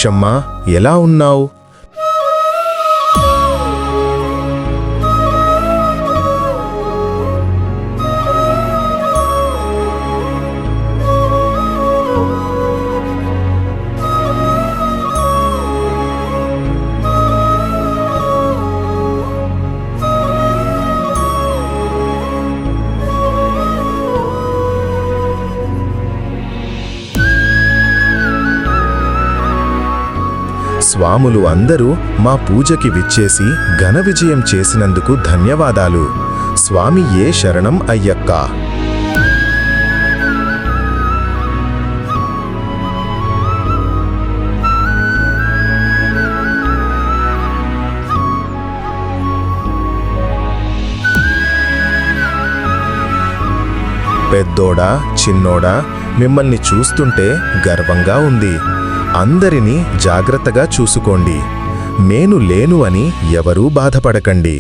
భిక్షమ్మా, ఎలా ఉన్నావు? స్వాములు అందరూ మా పూజకి విచ్చేసి ఘన విజయం చేసినందుకు ధన్యవాదాలు. స్వామి ఏ శరణం అయ్యప్ప. పెద్దోడా చిన్నోడా, మిమ్మల్ని చూస్తుంటే గర్వంగా ఉంది. అందరినీ జాగ్రత్తగా చూసుకోండి. నేను లేను అని ఎవరూ బాధపడకండి.